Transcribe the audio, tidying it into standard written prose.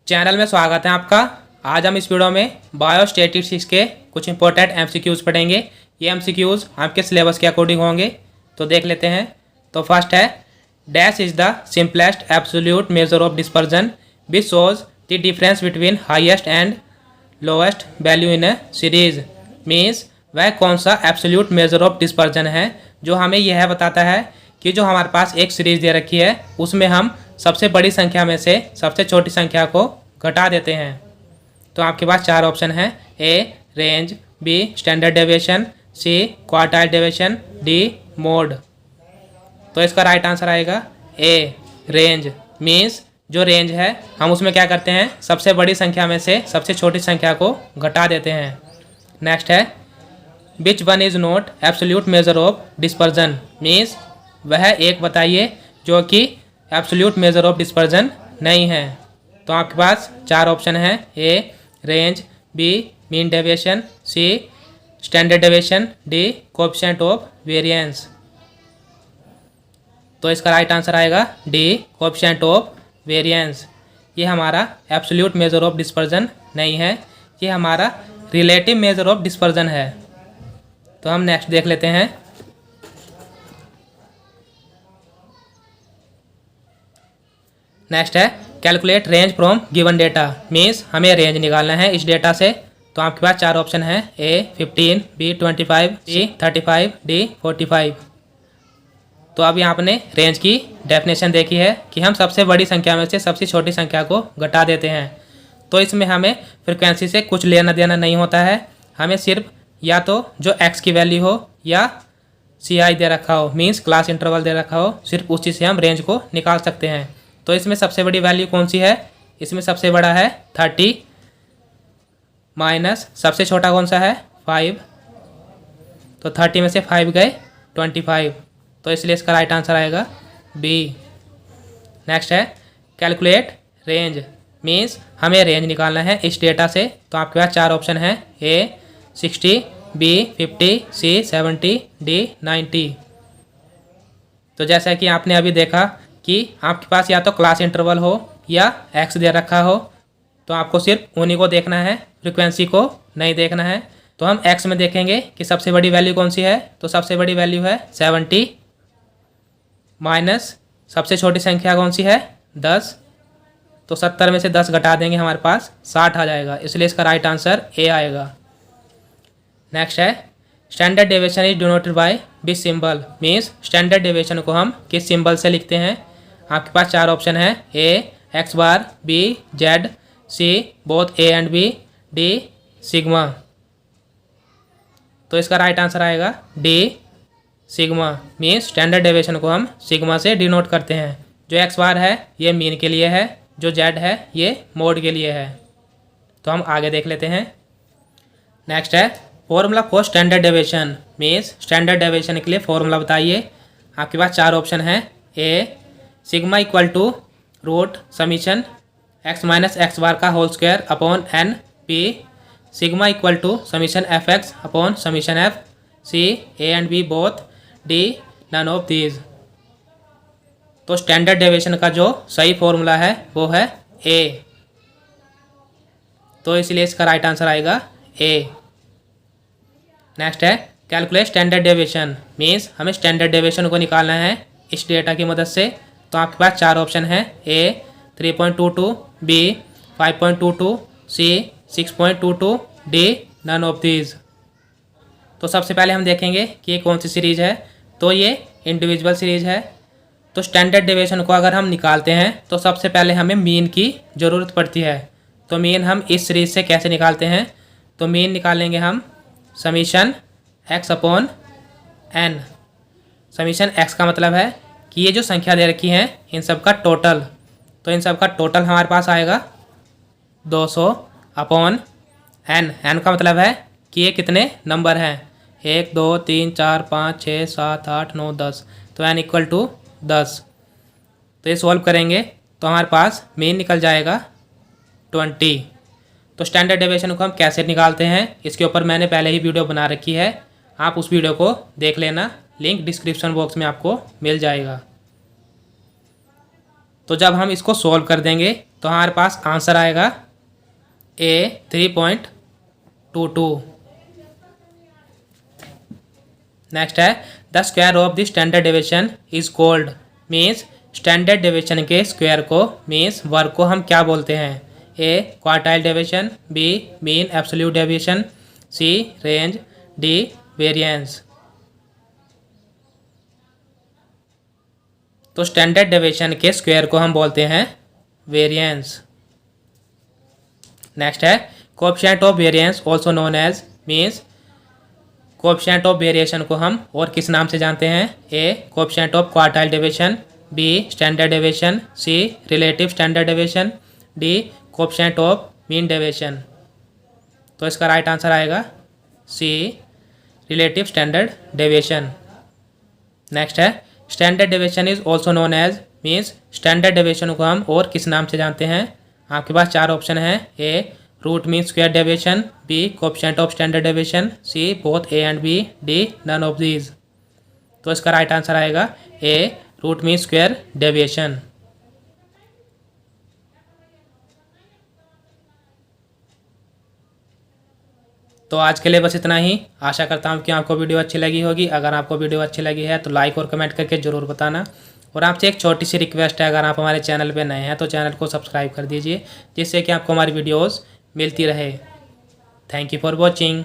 Channel में स्वागत है आपका। आज हम इस वीडियो में बायोस्टैटिस्टिक्स के कुछ इंपॉर्टेंट एमसीक्यूज़ पढ़ेंगे। ये एमसीक्यूज़ आपके सिलेबस के अकॉर्डिंग होंगे, तो देख लेते हैं। तो फर्स्ट है, dash is the simplest absolute measure of dispersion which shows the difference between highest and lowest value in A series. Means वह कौन सा एब्सोल्यूट मेजर ऑफ डिस्पर्जन है जो हमें यह बताता है कि जो हमारे पास एक सीरीज दे रखी है उसमें हम सबसे बड़ी संख्या में से सबसे छोटी संख्या को घटा देते हैं। तो आपके पास चार ऑप्शन हैं, A range, B standard deviation, C quartile deviation, D mode. तो इसका राइट आंसर आएगा ए रेंज। मीन्स जो रेंज है हम उसमें क्या करते हैं, सबसे बड़ी संख्या में से सबसे छोटी संख्या को घटा देते हैं। नेक्स्ट है, which one is not absolute measure of dispersion. Means वह एक बताइए जो कि एब्सोल्यूट मेजर ऑफ डिस्पर्जन नहीं है। तो आपके पास चार ऑप्शन हैं, A range, B mean deviation, C standard deviation, D coefficient of variance. तो इसका राइट आंसर आएगा डी कोएफिशिएंट ऑफ वेरिएंस। ये हमारा एब्सोल्यूट मेजर ऑफ डिस्पर्जन नहीं है, ये हमारा रिलेटिव मेजर ऑफ डिस्पर्जन है। तो हम नेक्स्ट देख लेते हैं। नेक्स्ट है, calculate range from given data. Means हमें रेंज निकालना है इस डेटा से। तो आपके पास चार ऑप्शन हैं, ए 15, बी 25, सी 35, डी 45। तो अब यहाँ आपने रेंज की डेफिनेशन देखी है कि हम सबसे बड़ी संख्या में से सबसे छोटी संख्या को घटा देते हैं। तो इसमें हमें फ्रिक्वेंसी से कुछ लेना देना नहीं होता है, हमें सिर्फ या तो जो एक्स की वैल्यू हो या सी आई दे रखा हो, मीन्स क्लास इंटरवल दे रखा हो, सिर्फ उसी से हम रेंज को निकाल सकते हैं। तो इसमें सबसे बड़ी वैल्यू कौन सी है, इसमें सबसे बड़ा है 30 माइनस सबसे छोटा कौन सा है 5। तो 30 में से 5 गए 25। तो इसलिए इसका राइट आंसर आएगा बी। नेक्स्ट है, कैलकुलेट रेंज। मीन्स हमें रेंज निकालना है इस डेटा से। तो आपके पास चार ऑप्शन हैं, ए 60, बी 50, सी 70, डी 90। तो जैसा कि आपने अभी देखा कि आपके पास या तो क्लास इंटरवल हो या एक्स दे रखा हो, तो आपको सिर्फ उन्हीं को देखना है, फ्रीक्वेंसी को नहीं देखना है। तो हम एक्स में देखेंगे कि सबसे बड़ी वैल्यू कौन सी है। तो सबसे बड़ी वैल्यू है 70 माइनस सबसे छोटी संख्या कौन सी है 10। तो 70 में से 10 घटा देंगे, हमारे पास 60 आ जाएगा। इसलिए इसका राइट आंसर ए आएगा। नेक्स्ट है, standard deviation is denoted by which symbol. Means standard deviation को हम किस सिंबल से लिखते हैं। आपके पास चार ऑप्शन है, A X bar, B Z, C both A and B, D sigma. तो इसका राइट आंसर आएगा D sigma. Means standard deviation को हम सिग्मा से डिनोट करते हैं। जो एक्स बार है ये मीन के लिए है, जो जेड है ये मोड के लिए है। तो हम आगे देख लेते हैं। नेक्स्ट है, formula for standard deviation. Means standard deviation के लिए फॉर्मूला बताइए। आपके पास चार ऑप्शन हैं, A sigma equal to root summation X minus X bar का whole square upon N, B sigma equal to summation F X upon summation F, C A and B both, D none of these. तो standard deviation का जो सही formula है वो है ए। तो इसलिए इसका राइट आंसर आएगा ए। नेक्स्ट है, कैलकुलेट स्टैंडर्ड डेविएशन। मीन्स हमें स्टैंडर्ड डेविएशन को निकालना है इस डेटा की मदद से। तो आपके पास चार ऑप्शन हैं, A 3.22, B 5.22, C 6.22, D none of these. तो सबसे पहले हम देखेंगे कि ये कौन सी सीरीज है। तो ये इंडिविजुअल सीरीज है। तो स्टैंडर्ड डेविएशन को अगर हम निकालते हैं तो सबसे पहले हमें मीन की ज़रूरत पड़ती है। तो मीन हम इस सीरीज से कैसे निकालते हैं, तो मीन निकालेंगे हम summation x upon n. Summation x का मतलब है कि ये जो संख्या दे रखी है इन सब का टोटल। तो इन सब का टोटल हमारे पास आएगा 200 अपॉन एन। एन का मतलब है कि ये कितने नंबर हैं, 1 2 3 4 5 6 7 8 9 10। तो एन इक्वल टू 10। तो ये सॉल्व करेंगे तो हमारे पास मीन निकल जाएगा 20। तो स्टैंडर्ड डेविएशन को हम कैसे निकालते हैं इसके ऊपर मैंने पहले ही वीडियो बना रखी है, आप उस वीडियो को देख लेना, लिंक डिस्क्रिप्शन बॉक्स में आपको मिल जाएगा। तो जब हम इसको सॉल्व कर देंगे तो हमारे पास आंसर आएगा ए 3.22। नेक्स्ट है the square of the standard deviation is called, means standard deviation के स्क्वायर को मीन्स वर्ग को हम क्या बोलते हैं? A quartile deviation, B mean absolute deviation, C range, D variance. तो स्टैंडर्ड डेविएशन के स्क्वायर को हम बोलते हैं वेरिएंस। नेक्स्ट है coefficient of variance also known as, means coefficient of variation को हम और किस नाम से जानते हैं? ए coefficient of quartile deviation, B standard deviation, C relative standard deviation, D coefficient of mean deviation. तो इसका राइट आंसर आएगा C relative standard deviation. Next है standard deviation is also known as, means standard deviation को हम और किस नाम से जानते हैं? आपके पास चार ऑप्शन है। A root mean square deviation, B coefficient of standard deviation, C both A and B, D none of these. तो इसका राइट आंसर आएगा A root mean square deviation. तो आज के लिए बस इतना ही। आशा करता हूँ कि आपको वीडियो अच्छी लगी होगी। अगर आपको वीडियो अच्छी लगी है तो लाइक और कमेंट करके ज़रूर बताना। और आपसे एक छोटी सी रिक्वेस्ट है, अगर आप हमारे चैनल पे नए हैं तो चैनल को सब्सक्राइब कर दीजिए, जिससे कि आपको हमारी वीडियोस मिलती रहे। Thank you for watching.